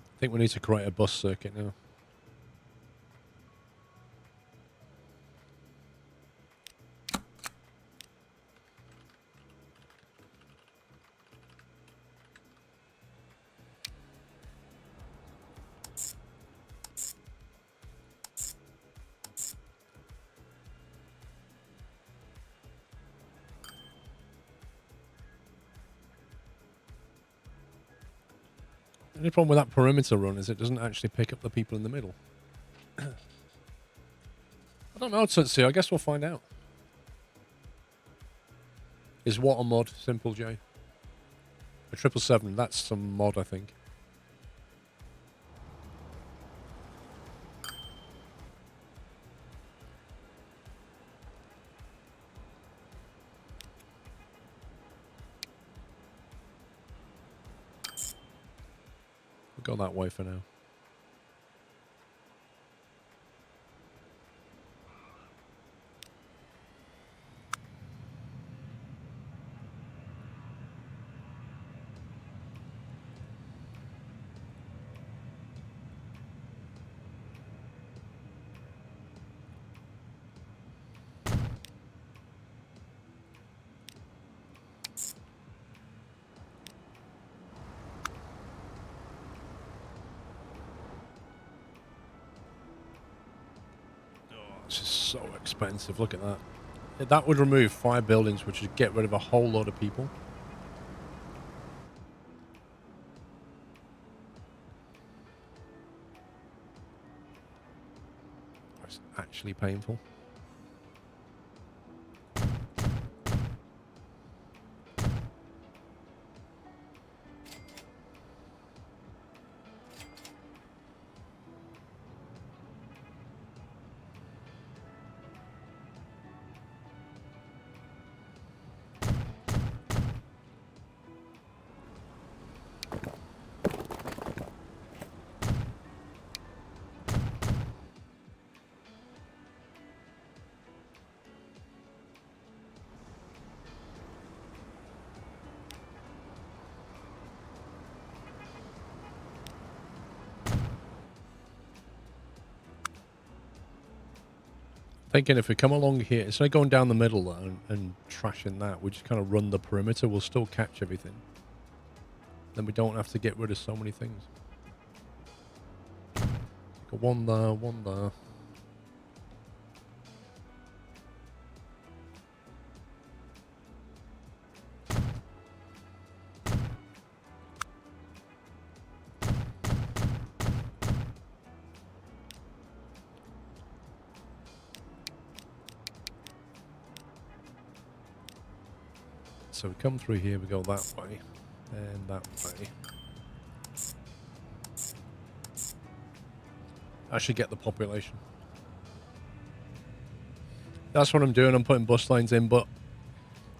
I think we need to create a bus circuit now. The only problem with that perimeter run is it doesn't actually pick up the people in the middle. I don't know, Tutsi. I guess we'll find out. Is what a mod, Simple J? A 777, that's some mod, I think. We'll go that way for now. This is so expensive. Look at that. That would remove 5 buildings, which would get rid of a whole lot of people. That's actually painful. Thinking if we come along here, instead of going down the middle there and trashing that, we just kind of run the perimeter. We'll still catch everything. Then we don't have to get rid of so many things. Got one there, one there. So we come through here, we go that way, and that way. I should get the population. That's what I'm doing, I'm putting bus lanes in, but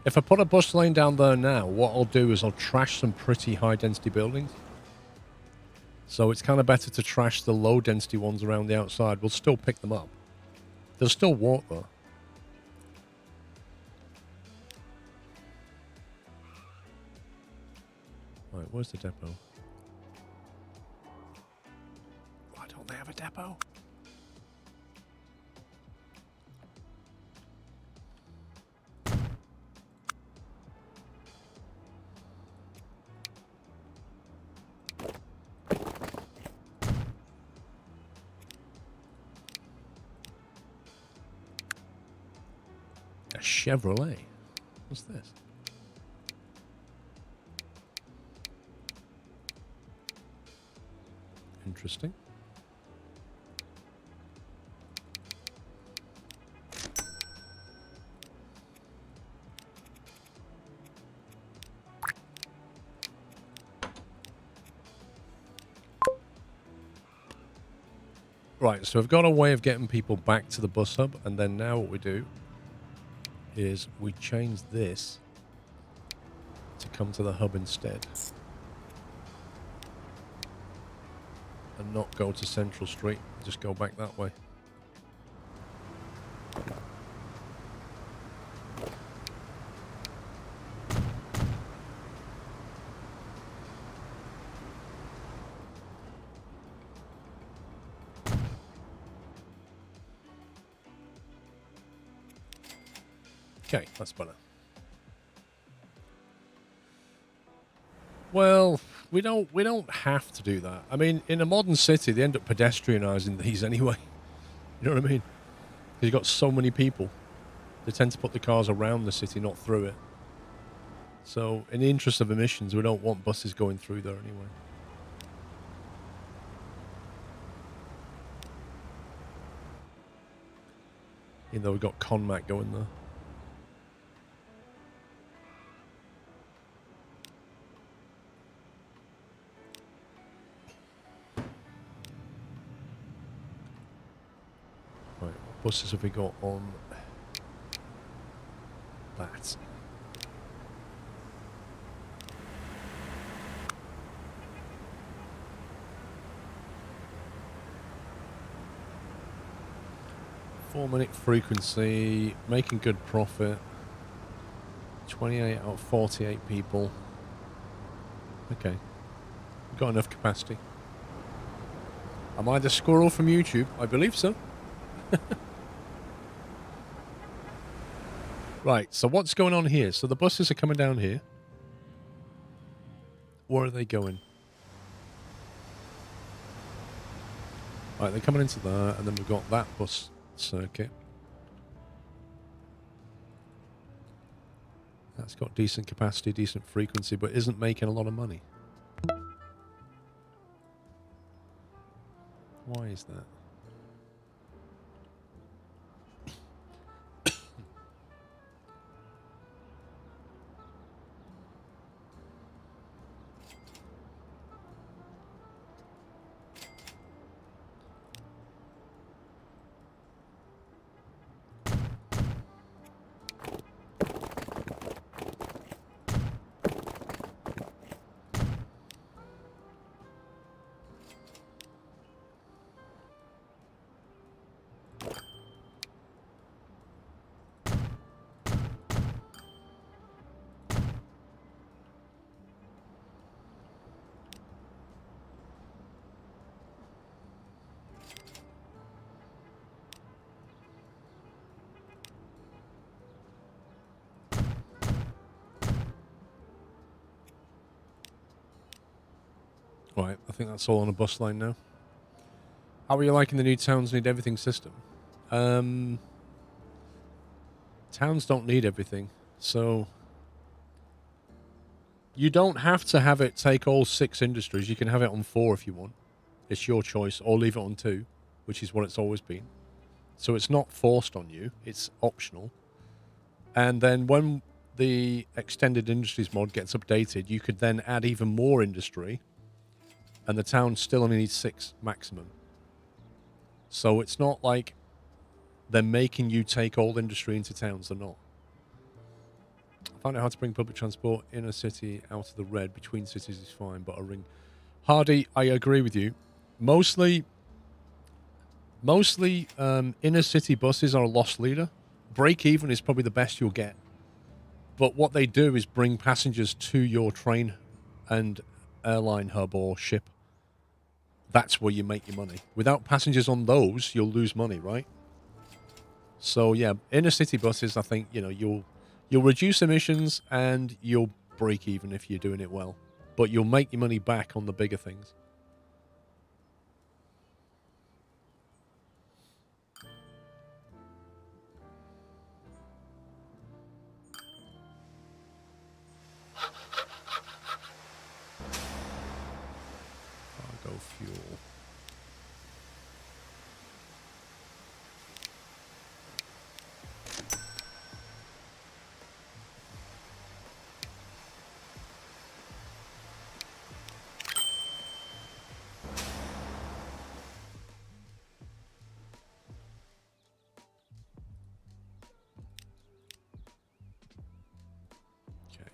if I put a bus lane down there now, what I'll do is I'll trash some pretty high density buildings. So it's kind of better to trash the low density ones around the outside. We'll still pick them up. They'll still walk though. Right, where's the depot? Why don't they have a depot? A Chevrolet? What's this? Interesting. Right, so we've got a way of getting people back to the bus hub, and then now what we do is we change this to come to the hub instead. And not go to Central Street, just go back that way. Okay, that's better. Well, we don't have to do that. I mean, in a modern city, they end up pedestrianising these anyway. You know what I mean? Because you've got so many people. They tend to put the cars around the city, not through it. So, in the interest of emissions, we don't want buses going through there anyway. Even though we've got Conmac going there. Right, what buses have we got on that? Four-minute frequency, making good profit. 28 out of 48 people. Okay, we've got enough capacity. Am I the squirrel from YouTube? I believe so. Right, so what's going on here? So the buses are coming down here. Where are they going? Right, they're coming into there, and then we've got that bus circuit. That's got decent capacity, decent frequency, but isn't making a lot of money. Why is that? Right, I think that's all on a bus line now. How are you liking the new Towns Need Everything system? Towns don't need everything, so you don't have to have it take all 6 industries. You can have it on 4 if you want. It's your choice, or leave it on 2, which is what it's always been. So it's not forced on you, it's optional. And then when the extended industries mod gets updated, you could then add even more industry, and the town still only needs 6 maximum. So it's not like they're making you take all industry into towns. They're not. I find it hard to bring public transport in a city out of the red. Between cities is fine, but a ring. Hardy, I agree with you. Mostly inner city buses are a loss leader. Break even is probably the best you'll get. But what they do is bring passengers to your train and airline hub or ship. That's where you make your money. Without passengers on those, you'll lose money, right? So yeah, inner city buses, I think, you know, you'll reduce emissions and you'll break even if you're doing it well. But you'll make your money back on the bigger things. Cargo fuel. Okay.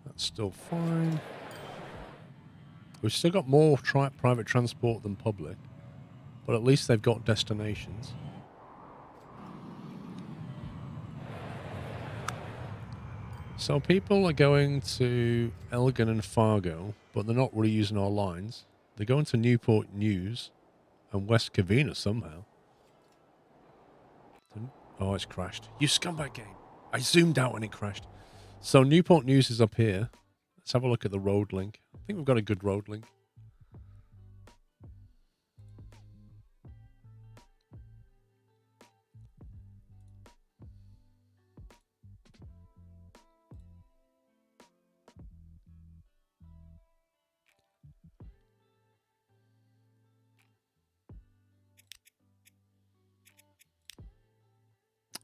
That's still fine. We've still got more private transport than public, but at least they've got destinations. So people are going to Elgin and Fargo, but they're not really using our lines. They're going to Newport News and West Covina somehow. Oh, it's crashed. You scumbag game. I zoomed out and it crashed. So Newport News is up here. Let's have a look at the road link. I think we've got a good road link.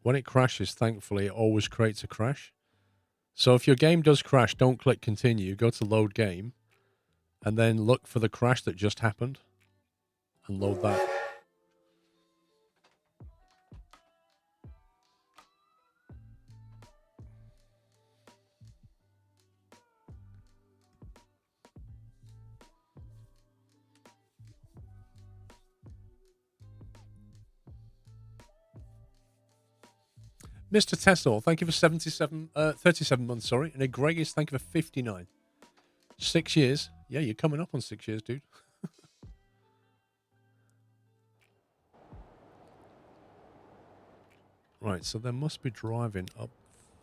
When it crashes, thankfully, it always creates a crash. So if your game does crash, don't click continue. Go to load game. And then look for the crash that just happened. And load that. Mr. Tessel, thank you for 37 months, sorry. And Egregious, thank you for 59. 6 years. Yeah, you're coming up on 6 years, dude. Right, so there must be driving up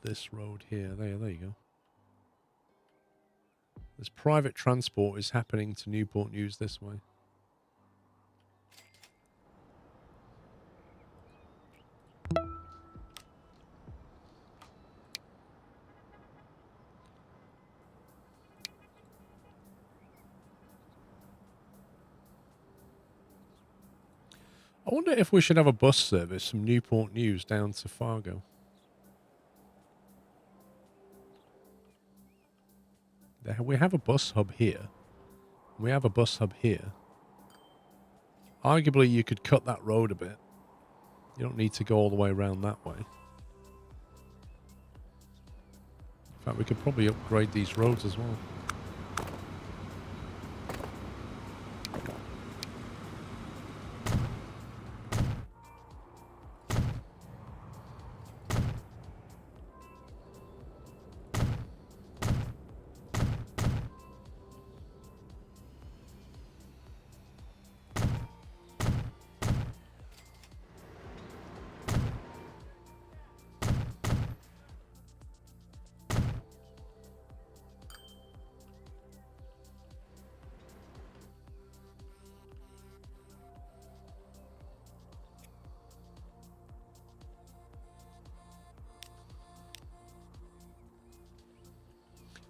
this road here. There you go. This private transport is happening to Newport News this way. I wonder if we should have a bus service from Newport News down to Fargo. We have a bus hub here. We have a bus hub here. Arguably, you could cut that road a bit. You don't need to go all the way around that way. In fact, we could probably upgrade these roads as well.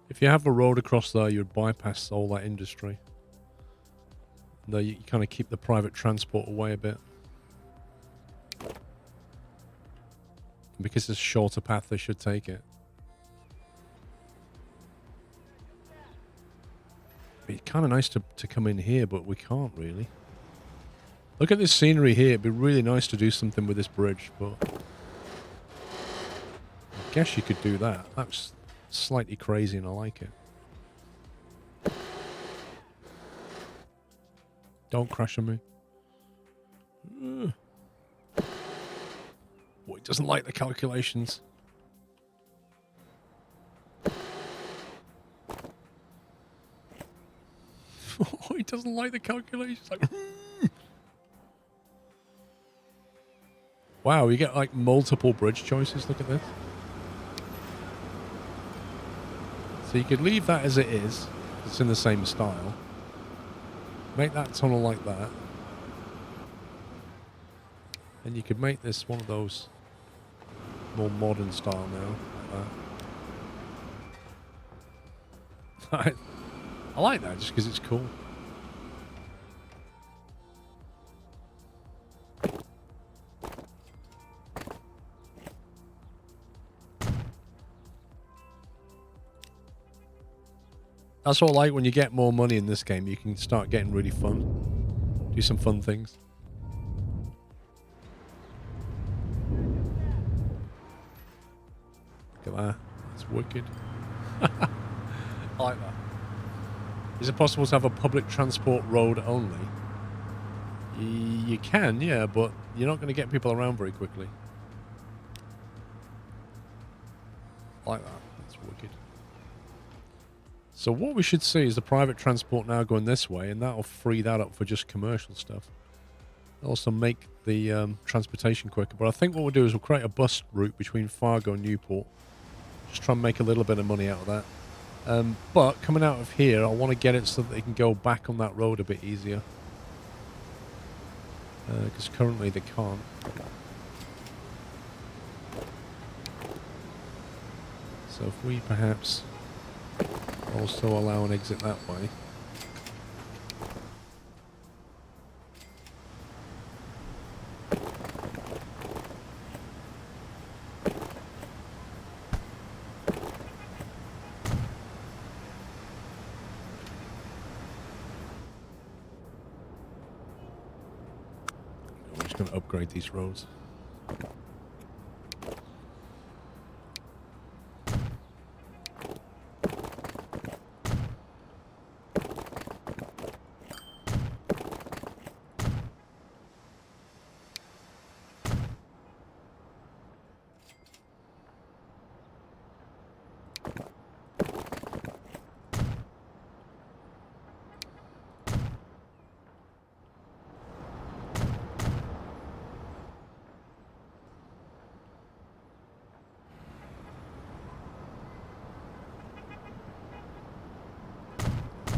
If you have a road across there, you would bypass all that industry. Though you kind of keep the private transport away a bit. Because it's a shorter path, they should take it. It'd be kind of nice to come in here, but we can't really. Look at this scenery here. It'd be really nice to do something with this bridge, but I guess you could do that. That's slightly crazy and I like it. Don't crash on me. Oh, he doesn't like the calculations. Oh, he doesn't like the calculations. Like, wow, you get like multiple bridge choices. Look at this. So you could leave that as it is. It's in the same style. Make that tunnel like that. And you could make this one of those more modern style now. Like that. I like that just because it's cool. That's what I like when you get more money in this game. You can start getting really fun. Do some fun things. Look at that. That's wicked. I like that. Is it possible to have a public transport road only? You can, yeah, but you're not going to get people around very quickly. I like that. That's wicked. So what we should see is the private transport now going this way, and that'll free that up for just commercial stuff. Also make the transportation quicker. But I think what we'll do is we'll create a bus route between Fargo and Newport. Just try and make a little bit of money out of that. But coming out of here, I want to get it so that they can go back on that road a bit easier. Because currently they can't. So if we perhaps also allow an exit that way. just going to upgrade these roads.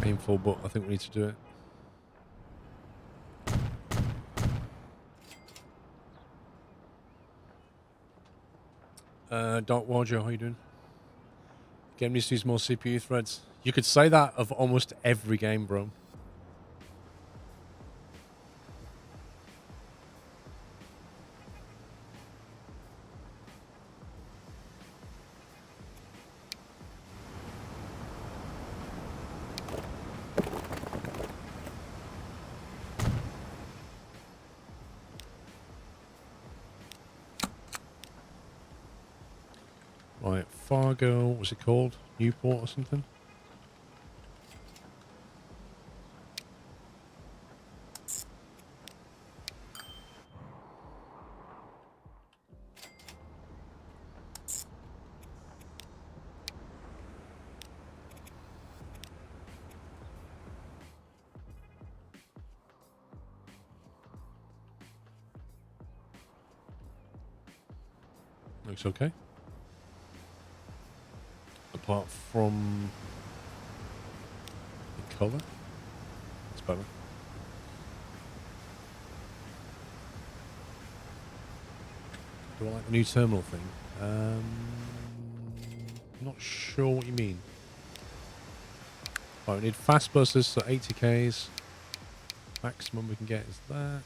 Painful, but I think we need to do it. Dark Warjo, how you doing? Game needs to use more CPU threads. You could say that of almost every game, bro. Right, Fargo, what's it called? Newport or something? Looks okay. Apart from the colour. It's better. Do I like the new terminal thing? Not sure what you mean. Right, we need fast buses, so 80Ks. Maximum we can get is that.